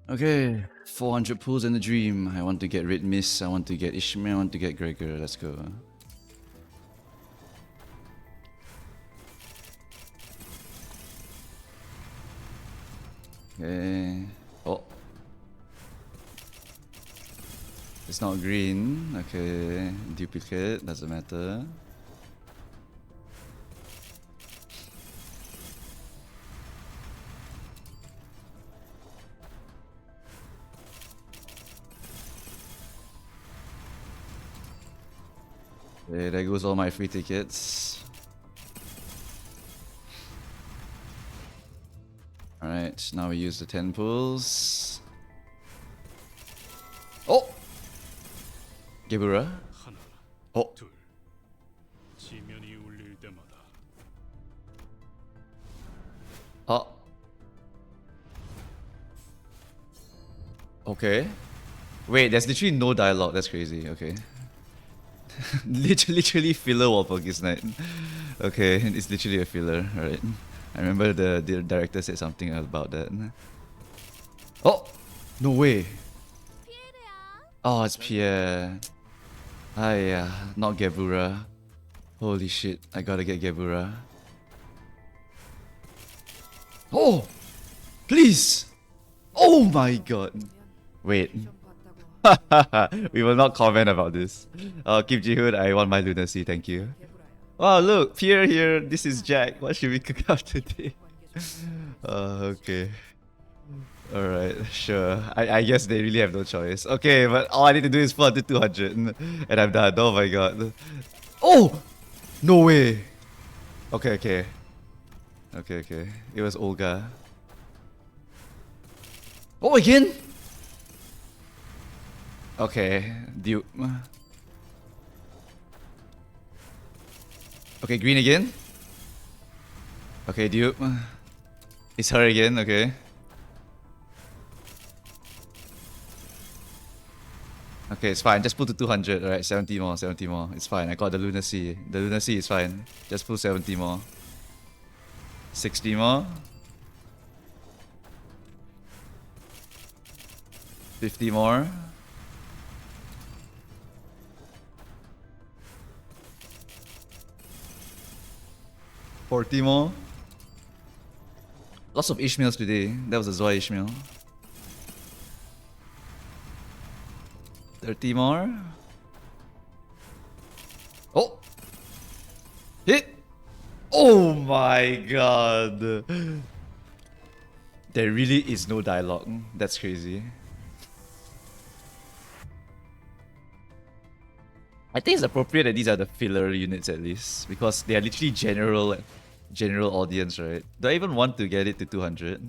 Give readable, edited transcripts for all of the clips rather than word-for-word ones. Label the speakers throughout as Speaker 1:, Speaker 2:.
Speaker 1: Okay, 400 pulls in the dream. I want to get Red Mist, I want to get Ishmael, I want to get Gregor. Let's go. Okay. Oh. It's not green. Okay. Duplicate, doesn't matter. Okay, there goes all my free tickets. Alright, now we use the 10 pulls. Oh! Gebura. Oh! Oh! Okay. Wait, there's literally no dialogue, that's crazy, okay. literally filler Walpurgisnacht. Okay, it's literally a filler, alright. I remember the director said something about that. Oh! No way! Oh, it's Pierre. Yeah, not Gebura. Holy shit, I gotta get Gebura. Oh! Please! Oh my god! Wait. We will not comment about this. Kim Ji-hoon, I want my lunacy, thank you. Oh look, Pierre here, this is Jack. What should we cook up today? Okay. Alright, sure. I guess they really have no choice. Okay, but all I need to do is pull to 200 and I'm done. Oh my god. Oh! No way! Okay. Okay. It was Olga. Oh, again? Okay, Duke. Okay, green again. Okay, Duke. It's her again, okay. Okay, it's fine. Just pull to 200. Alright, 70 more, 70 more. It's fine. I got the lunacy. The lunacy is fine. Just pull 70 more. 60 more. 50 more. 40 more. Lots of Ishmaels today. That was a Zoya Ishmael. 30 more. Oh! Hit! Oh my god! There really is no dialogue. That's crazy. I think it's appropriate that these are the filler units at least, because they are literally general audience, right? Do I even want to get it to 200?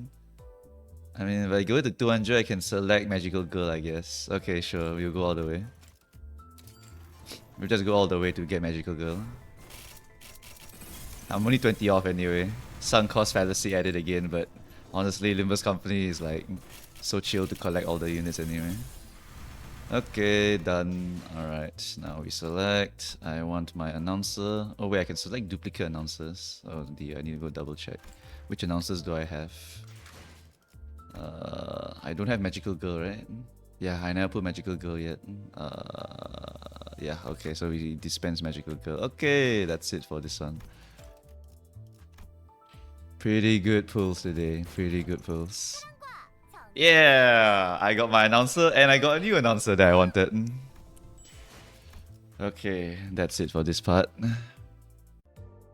Speaker 1: I mean, if I go to 200, I can select Magical Girl, I guess. Okay, sure, we'll go all the way. We'll just go all the way to get Magical Girl. I'm only 20 off anyway. Sunk cost fallacy added again, but honestly, Limbus company is like so chill to collect all the units anyway. Okay, done. Alright, now we select. I want my announcer. Oh wait, I can select duplicate announcers. Oh dear, I need to go double check. Which announcers do I have? I don't have Magical Girl, right? Yeah, I never put Magical Girl yet. Yeah, okay, so we dispense Magical Girl. Okay, that's it for this one. Pretty good pulls today. Pretty good pulls. Yeah, I got my announcer and I got a new announcer that I wanted. Okay, that's it for this part.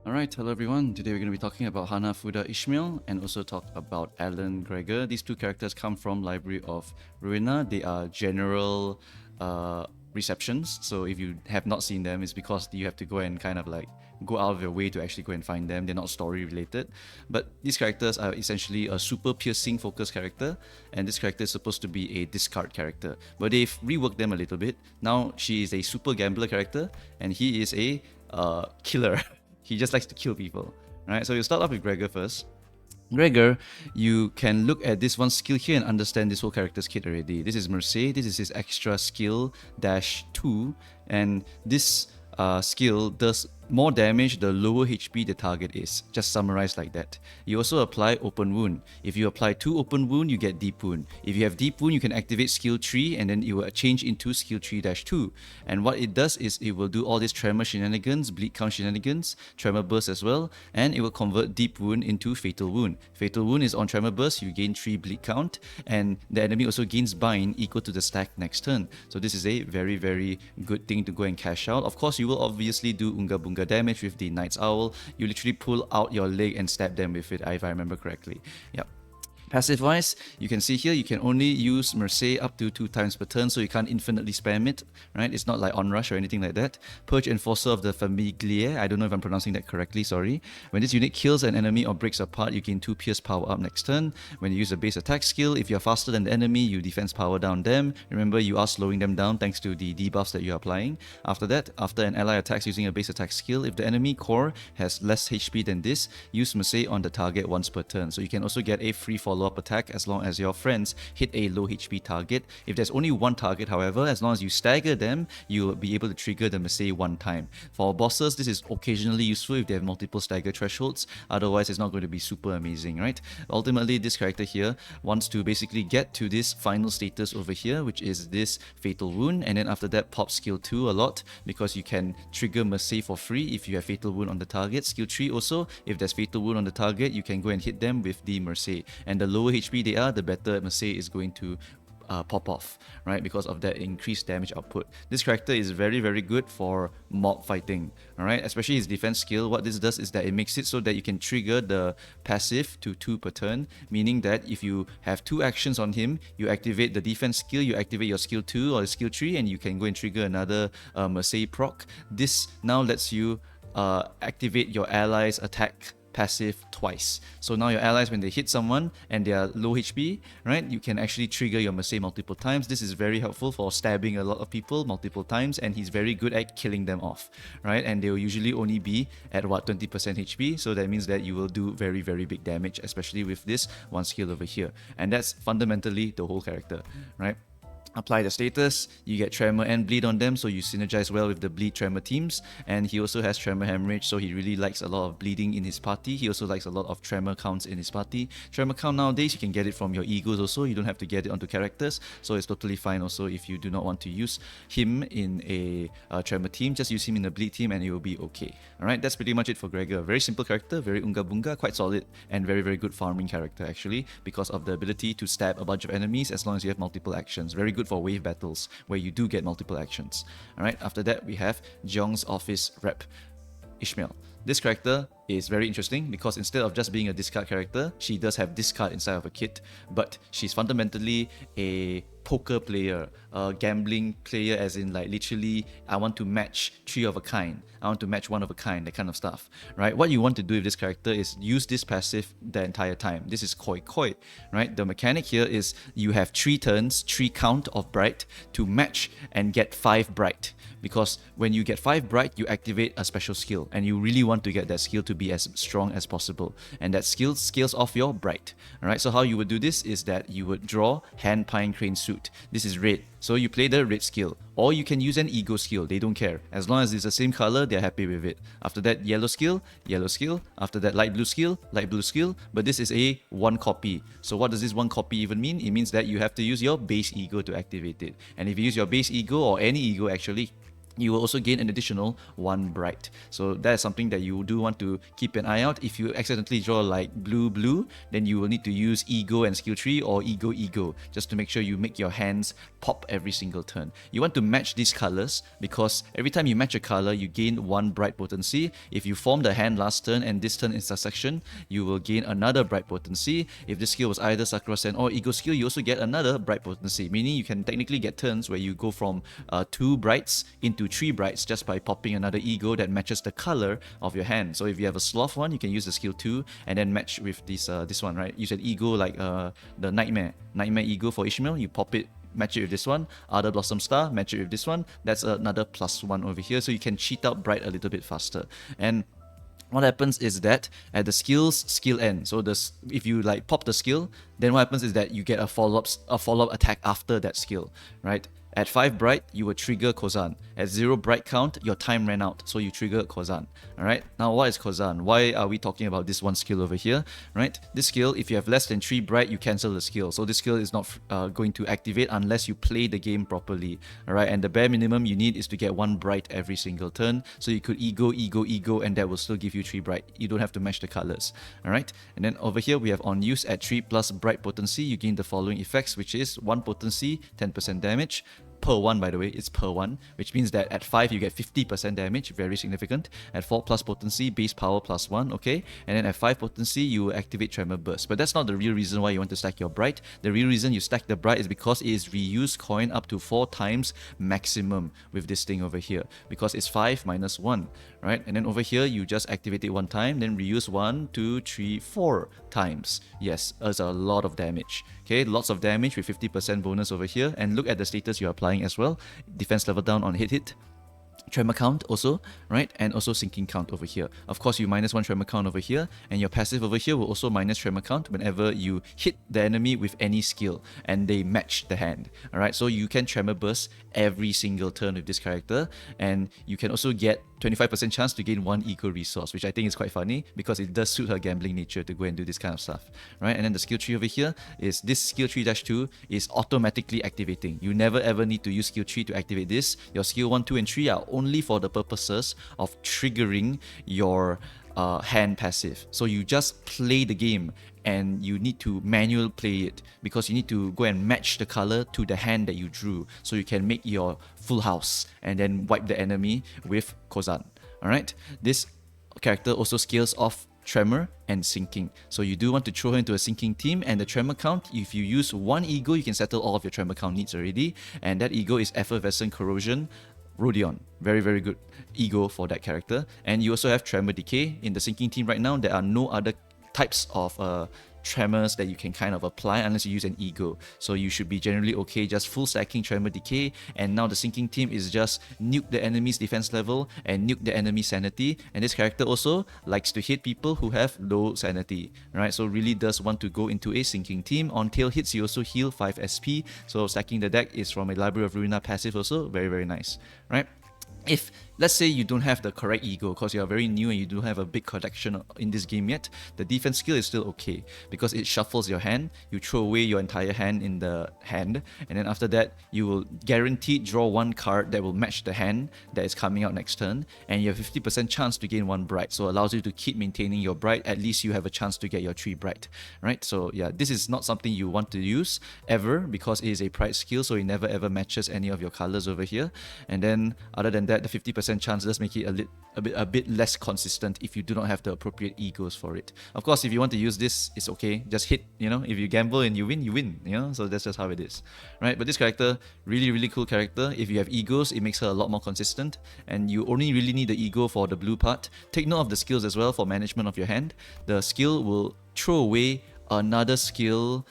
Speaker 1: Alright, hello everyone. Today we're going to be talking about Hanafuda Ishmael and also talk about Alan Gregor. These two characters come from Library of Ruina. They are general receptions. So if you have not seen them, it's because you have to go and kind of like go out of your way to actually go and find them. They're not story related. But these characters are essentially a super piercing focus character, and this character is supposed to be a discard character. But they've reworked them a little bit. Now she is a super gambler character and he is a killer. He just likes to kill people, right? So you start off with Gregor first. Gregor, you can look at this one skill here and understand this whole character's kit already. This is Mercedes, this is his extra skill, -2, and this skill does more damage the lower HP the target is. Just summarized like that. You also apply open wound. If you apply 2 open wound, you get deep wound. If you have deep wound, you can activate skill 3 and then it will change into skill 3-2. And what it does is it will do all these tremor shenanigans, bleed count shenanigans, tremor burst as well, and it will convert deep wound into fatal wound. Fatal wound is on tremor burst, you gain 3 bleed count, and the enemy also gains bind equal to the stack next turn. So this is a very, very good thing to go and cash out. Of course, you will obviously do Unga Bunga damage with the Knight's Owl. You literally pull out your leg and stab them with it, if I remember correctly. Yep. Passive wise, you can see here you can only use Mercy up to 2 times per turn, so you can't infinitely spam it, right? It's not like Onrush or anything like that. Purge Enforcer of the Famiglia, I don't know if I'm pronouncing that correctly, sorry. When this unit kills an enemy or breaks apart, you gain 2 Pierce power up next turn. When you use a base attack skill, if you're faster than the enemy, you defense power down them. Remember, you are slowing them down thanks to the debuffs that you're applying. After that, after an ally attacks using a base attack skill, if the enemy core has less HP than this, use Mercy on the target once per turn. So you can also get a free follow-up attack as long as your friends hit a low HP target. If there's only one target, however, as long as you stagger them, you'll be able to trigger the Mercy one time. For bosses, this is occasionally useful if they have multiple stagger thresholds. Otherwise, it's not going to be super amazing, right? Ultimately, this character here wants to basically get to this final status over here, which is this Fatal Wound, and then after that, pop skill 2 a lot because you can trigger Mercy for free if you have Fatal Wound on the target. Skill 3 also, if there's Fatal Wound on the target, you can go and hit them with the Mercy. And the lower HP they are, the better Mercy is going to pop off, right? Because of that increased damage output. This character is very, very good for mob fighting, alright? Especially his defense skill. What this does is that it makes it so that you can trigger the passive to 2 per turn, meaning that if you have 2 actions on him, you activate the defense skill, you activate your skill 2 or skill 3, and you can go and trigger another Mercy proc. This now lets you activate your allies' attack passive twice. So now your allies, when they hit someone and they are low HP, right, you can actually trigger your Mercy multiple times. This is very helpful for stabbing a lot of people multiple times, and he's very good at killing them off, right? And they will usually only be at what, 20% HP, so that means that you will do very, very big damage, especially with this one skill over here. And that's fundamentally the whole character, right? Apply the status, you get Tremor and Bleed on them, so you synergize well with the Bleed Tremor teams. And he also has Tremor Hemorrhage, so he really likes a lot of bleeding in his party. He also likes a lot of Tremor counts in his party. Tremor count nowadays, you can get it from your egos also, you don't have to get it onto characters, so it's totally fine also if you do not want to use him in a Tremor team. Just use him in a Bleed team and it will be okay. Alright, that's pretty much it for Gregor. Very simple character, very unga bunga, quite solid, and very, very good farming character actually, because of the ability to stab a bunch of enemies as long as you have multiple actions. Very good for wave battles where you do get multiple actions. Alright, after that we have Jeong's office rep, Ishmael. This character is very interesting because instead of just being a discard character, she does have discard inside of a kit, but she's fundamentally a poker player, a gambling player, as in like literally I want to match 3 of a kind, I want to match 1 of a kind, that kind of stuff, right? What you want to do with this character is use this passive the entire time. This is Koi Koi, right? The mechanic here is you have 3 turns, 3 count of bright to match and get 5 bright, because when you get 5 bright, you activate a special skill, and you really want to get that skill to be as strong as possible, and that skill scales off your bright. Alright, so how you would do this is that you would draw Hand Pine Crane Suit. This is red, so you play the red skill, or you can use an ego skill. They don't care, as long as it's the same color, they're happy with it. After that, yellow skill, yellow skill. After that, light blue skill, light blue skill. But this is a 1 copy. So what does this 1 copy even mean? It means that you have to use your base ego to activate it, and if you use your base ego, or any ego actually, you will also gain an additional 1 bright. So that is something that you do want to keep an eye out. If you accidentally draw like blue, then you will need to use ego and skill 3 or ego, just to make sure you make your hands pop every single turn. You want to match these colors because every time you match a color, you gain 1 bright potency. If you form the hand last turn and this turn is succession, you will gain another bright potency. If this skill was either Sakura Sen or ego skill, you also get another bright potency, meaning you can technically get turns where you go from 2 brights into 3 brights just by popping another ego that matches the color of your hand. So if you have a sloth one, you can use the skill 2 and then match with this one, right? Use an ego like the Nightmare ego for Ishmael, you pop it, match it with this one. Other Blossom Star, match it with this one. That's another +1 over here, so you can cheat out bright a little bit faster. And what happens is that at the skill end, so if you like pop the skill, then what happens is that you get a follow-up attack after that skill, right? At 5 bright, you will trigger Kozan. At 0 bright count, your time ran out, so you trigger Kozan. Alright, now what is Kozan? Why are we talking about this one skill over here? Right, this skill, if you have less than 3 bright, you cancel the skill. So this skill is not going to activate unless you play the game properly. Alright, and the bare minimum you need is to get 1 bright every single turn. So you could ego, and that will still give you 3 bright. You don't have to match the colors. Alright, and then over here we have on use at 3 plus bright potency, you gain the following effects, which is 1 potency, 10% damage. Per 1, by the way, it's per 1, which means that at 5 you get 50% damage, very significant. At 4 plus potency, base power plus 1, okay? And then at 5 potency, you activate Tremor Burst. But that's not the real reason why you want to stack your Bright. The real reason you stack the Bright is because it is reused coin up to 4 times maximum with this thing over here. Because it's 5 minus 1, right? And then over here, you just activate it 1 time, then reuse 1, 2, 3, 4 times. Yes, that's a lot of damage. Okay, lots of damage with 50% bonus over here. And look at the status you're applying as well. Defense level down on hit. Tremor count also, right? And also sinking count over here. Of course, you minus 1 tremor count over here, and your passive over here will also minus tremor count whenever you hit the enemy with any skill and they match the hand. Alright, so you can tremor burst every single turn with this character, and you can also get 25% chance to gain 1 ego resource, which I think is quite funny because it does suit her gambling nature to go and do this kind of stuff, right? And then the skill tree over here is this skill tree -2 is automatically activating. You never ever need to use skill tree to activate this. Your skill 1, 2, and 3 are only for the purposes of triggering your hand passive. So you just play the game and you need to manual play it because you need to go and match the color to the hand that you drew so you can make your full house and then wipe the enemy with Kozan. Alright, this character also scales off Tremor and Sinking. So you do want to throw her into a Sinking team, and the Tremor count, if you use 1 ego, you can settle all of your Tremor count needs already, and that ego is Effervescent Corrosion Rodion. Very, very good ego for that character. And you also have Tremor Decay. In the Sinking team right now, there are no other types of tremors that you can kind of apply unless you use an ego. So you should be generally okay just full stacking Tremor Decay, and now the Sinking team is just nuke the enemy's defense level and nuke the enemy sanity. And this character also likes to hit people who have low sanity, right? So really does want to go into a Sinking team. On tail hits, you also heal 5 SP. So stacking the deck is from a Library of Ruina passive also, very, very nice, right? If, let's say, you don't have the correct ego because you are very new and you don't have a big collection in this game yet, the defense skill is still okay because it shuffles your hand. You throw away your entire hand in the hand, and then after that, you will guaranteed draw 1 card that will match the hand that is coming out next turn, and you have 50% chance to gain 1 bright, so it allows you to keep maintaining your bright. At least you have a chance to get your 3 bright, right? So yeah, this is not something you want to use ever because it is a pride skill, so it never ever matches any of your colors over here. And then other than that, the 50% chance does make it a bit less consistent if you do not have the appropriate egos for it. Of course, if you want to use this, it's okay. Just hit, you know, if you gamble and you win, you know, so that's just how it is, right? But this character, really, really cool character. If you have egos, it makes her a lot more consistent, and you only really need the ego for the blue part. Take note of the skills as well for management of your hand. The skill will throw away another skill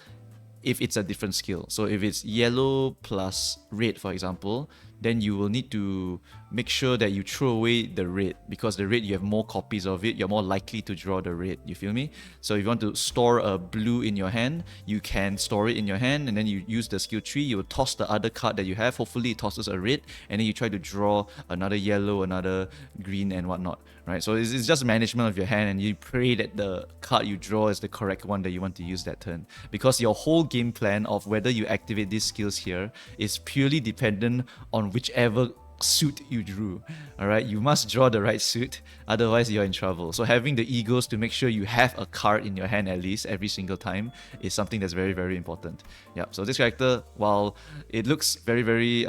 Speaker 1: if it's a different skill. So if it's yellow plus red, for example, then you will need to make sure that you throw away the red, because the red, you have more copies of it, you're more likely to draw the red, you feel me? So if you want to store a blue in your hand, you can store it in your hand, and then you use the skill tree, you will toss the other card that you have, hopefully it tosses a red, and then you try to draw another yellow, another green and whatnot, right? So it's just management of your hand, and you pray that the card you draw is the correct one that you want to use that turn, because your whole game plan of whether you activate these skills here is purely dependent on whichever suit you drew. Alright, you must draw the right suit, otherwise you're in trouble. So having the egos to make sure you have a card in your hand at least every single time is something that's very, very important. Yeah, so this character, while it looks very, very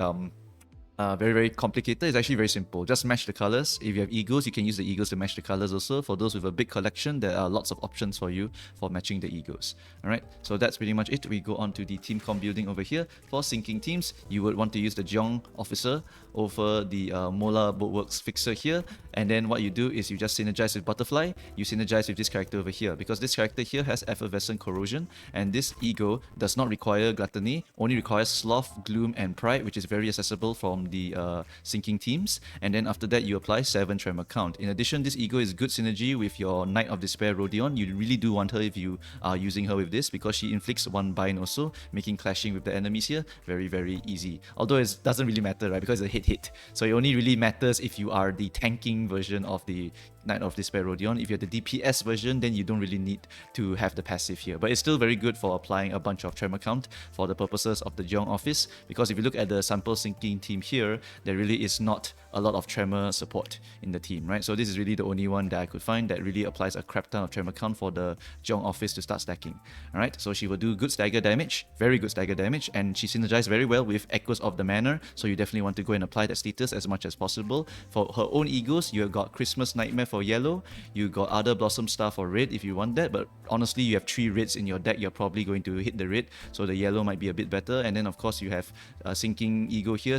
Speaker 1: very complicated, it's actually very simple. Just match the colors. If you have egos, you can use the egos to match the colors also. For those with a big collection, there are lots of options for you for matching the egos. Alright, so that's pretty much it. We go on to the team comp building over here. For sinking teams, you would want to use the Jeong officer over the Mola Boatworks fixer here, and then what you do is you just synergize with Butterfly. You synergize with this character over here, because this character here has Effervescent Corrosion, and this ego does not require Gluttony, only requires Sloth, Gloom and Pride, which is very accessible from from the sinking teams, and then after that you apply 7 tremor count. In addition, this ego is good synergy with your Knight of Despair Rodion. You really do want her if you are using her with this, because she inflicts 1 bind also, making clashing with the enemies here very, very easy. Although it doesn't really matter, right, because it's a hit. So it only really matters if you are the tanking version of the Knight of Despair Rodion. If you're the DPS version, then you don't really need to have the passive here. But it's still very good for applying a bunch of tremor count for the purposes of the Jeong office, because if you look at the sample sinking team here, there really is not a lot of tremor support in the team, right? So this is really the only one that I could find that really applies a crap ton of tremor count for the Jeong office to start stacking. Alright, so she will do good stagger damage, very good stagger damage, and she synergizes very well with Echoes of the Manor, so you definitely want to go and apply that status as much as possible. For her own egos, you have got Christmas Nightmare for yellow, you got Other Blossom Star for red if you want that, but honestly you have 3 reds in your deck, you're probably going to hit the red, so the yellow might be a bit better. And then of course you have sinking ego here,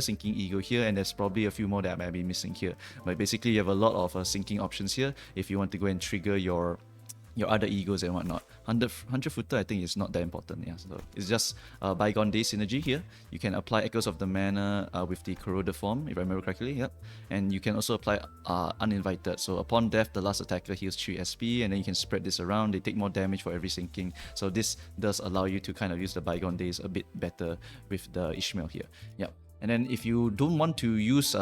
Speaker 1: and there's probably a few more that I might be missing here. But basically you have a lot of sinking options here if you want to go and trigger your other egos and whatnot. Hanafuda I think is not that important, yeah. So it's just bygone day synergy here. You can apply Echoes of the Manor with the corroded form, if I remember correctly, yep. And you can also apply uninvited. So upon death, the last attacker heals 3 SP, and then you can spread this around. They take more damage for every sinking. So this does allow you to kind of use the bygone days a bit better with the Ishmael here. Yep. And then if you don't want to use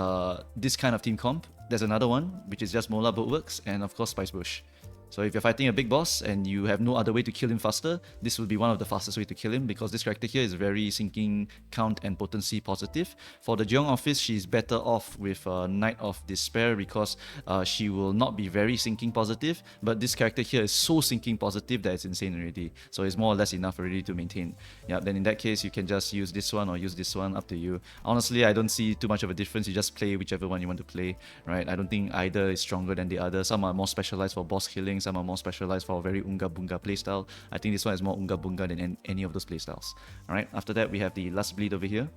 Speaker 1: this kind of team comp, there's another one, which is just Mola Boatworks and of course Spice Bush. So if you're fighting a big boss and you have no other way to kill him faster, this will be one of the fastest way to kill him, because this character here is very sinking count and potency positive. For the Jeong office, she's better off with Knight of Despair, because she will not be very sinking positive, but this character here is so sinking positive that it's insane already. So it's more or less enough already to maintain. Yeah, then in that case, you can just use this one or use this one, up to you. Honestly, I don't see too much of a difference. You just play whichever one you want to play, right? I don't think either is stronger than the other. Some are more specialized for boss killing, some are more specialized for a very Unga Bunga playstyle. I think this one is more Unga Bunga than any of those playstyles. Alright, after that we have the Last Bleed over here.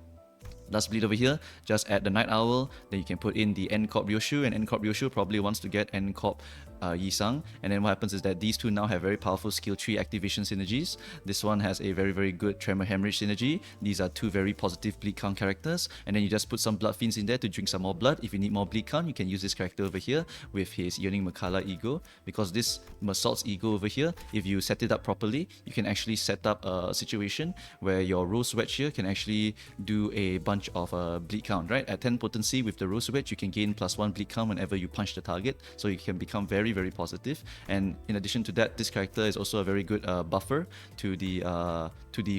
Speaker 1: Last Bleed over here, just add the Night Owl, then you can put in the N-Corp Ryoshu, and N-Corp Ryoshu probably wants to get N-Corp Yisang, and then what happens is that these two now have very powerful skill tree activation synergies. This one has a very, very good Tremor Hemorrhage synergy. These are 2 very positive bleed count characters, and then you just put some Blood Fiends in there to drink some more blood. If you need more bleed count, you can use this character over here with his Yearning Makala ego, because this Mersault's ego over here, if you set it up properly, you can actually set up a situation where your Rose Wedge here can actually do a bunch of bleed count, right? At 10 potency with the Rose Wedge, you can gain +1 bleed count whenever you punch the target, so you can become very, very positive. And in addition to that, this character is also a very good buffer to the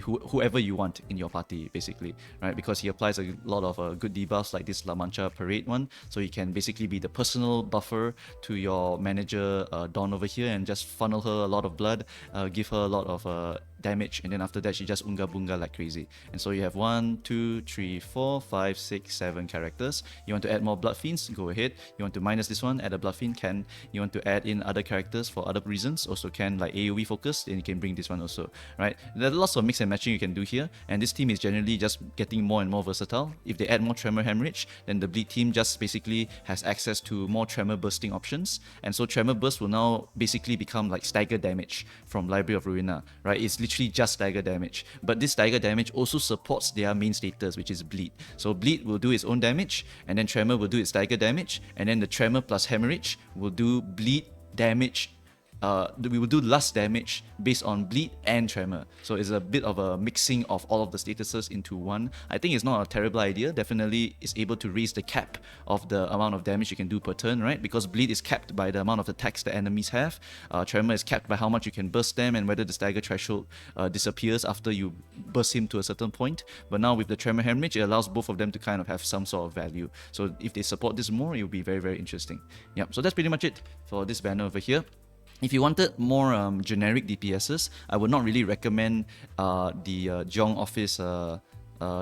Speaker 1: whoever you want in your party, basically, right? Because he applies a lot of good debuffs like this La Mancha Parade one, so he can basically be the personal buffer to your manager Dawn over here, and just funnel her a lot of blood, give her a lot of damage, and then after that she just Unga Bunga like crazy. And so you have 1, 2, 3, 4, 5, 6, 7 characters. You want to add more Blood Fiends, go ahead. You want to minus this one, add a Blood Fiend, can. You want to add in other characters for other reasons, also can, like AoE focus, then you can bring this one also, right? There are lots of mix and matching you can do here, and this team is generally just getting more and more versatile. If they add more Tremor Hemorrhage, then the Bleed team just basically has access to more Tremor Bursting options, and so Tremor Burst will now basically become like stagger damage from Library of Ruina, right? It's literally just stagger damage, but this stagger damage also supports their main status, which is Bleed. So Bleed will do its own damage, and then Tremor will do its stagger damage, and then the Tremor plus Hemorrhage will do Bleed damage. We will do lust damage based on bleed and tremor. So it's a bit of a mixing of all of the statuses into one. I think it's not a terrible idea. Definitely is able to raise the cap of the amount of damage you can do per turn, right? Because bleed is capped by the amount of attacks the enemies have. Tremor is capped by how much you can burst them and whether the stagger threshold disappears after you burst him to a certain point. But now with the Tremor Hemorrhage, it allows both of them to kind of have some sort of value. So if they support this more, it will be very, very interesting. Yep, so that's pretty much it for this banner over here. If you wanted more generic DPSs, I would not really recommend the Jeong office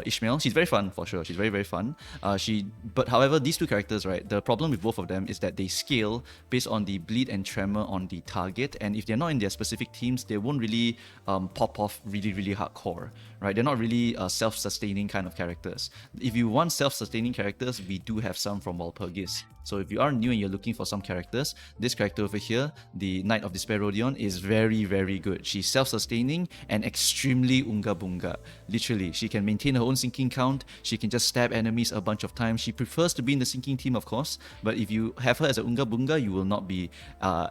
Speaker 1: Ishmael. She's very fun for sure. She's very, very fun. But however, these two characters, right, the problem with both of them is that they scale based on the bleed and tremor on the target, and if they're not in their specific teams, they won't really pop off really, really hardcore, right? They're not really self-sustaining kind of characters. If you want self-sustaining characters, we do have some from Walpurgis. So if you are new and you're looking for some characters, this character over here, the Knight of Despair Rodion, is very, very good. She's self-sustaining and extremely unga bunga. Literally, she can maintain her own sinking count. She can just stab enemies a bunch of times. She prefers to be in the sinking team, of course, but if you have her as a unga bunga, you will not be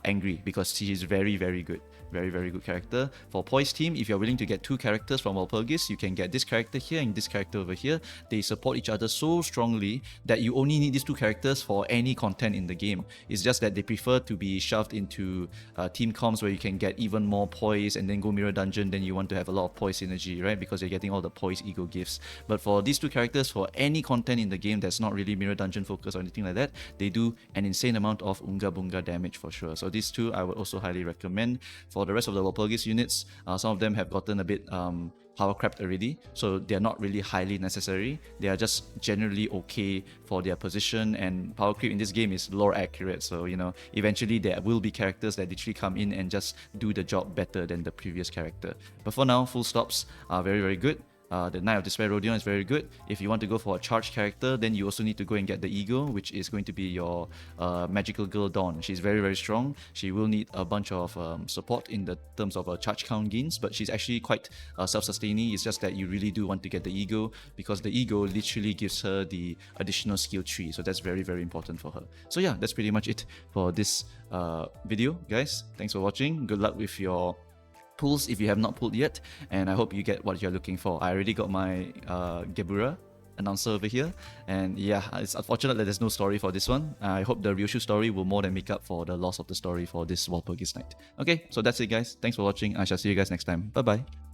Speaker 1: angry because she is very, very good. Very, very good character. For Poise team, if you're willing to get two characters from Walpurgis, you can get this character here and this character over here. They support each other so strongly that you only need these two characters for any content in the game. It's just that they prefer to be shoved into team comms where you can get even more Poise and then go Mirror Dungeon, then you want to have a lot of Poise synergy, right? Because you're getting all the Poise ego gifts. But for these two characters, for any content in the game that's not really Mirror Dungeon focused or anything like that, they do an insane amount of unga bunga damage for sure. So these two I would also highly recommend. For the rest of the Walpurgis units, some of them have gotten a bit power crept already, so they're not really highly necessary. They are just generally okay for their position, and power creep in this game is lore accurate, so you know, eventually there will be characters that literally come in and just do the job better than the previous character. But for now, full stops are very, very good. The Knight of Despair Rodion is very good. If you want to go for a charged character, then you also need to go and get the Ego, which is going to be your magical girl Dawn. She's very, very strong. She will need a bunch of support in the terms of charge count gains, but she's actually quite self-sustaining. It's just that you really do want to get the Ego, because the Ego literally gives her the additional skill tree, so that's very, very important for her. So yeah, that's pretty much it for this video, guys. Thanks for watching. Good luck with your pulls if you have not pulled yet, and I hope you get what you're looking for. I already got my Gebura announcer over here, and yeah, it's unfortunate that there's no story for this one. I hope the Ryoshu story will more than make up for the loss of the story for this Walpurgisnacht. Okay, so that's it guys. Thanks for watching. I shall see you guys next time. Bye bye.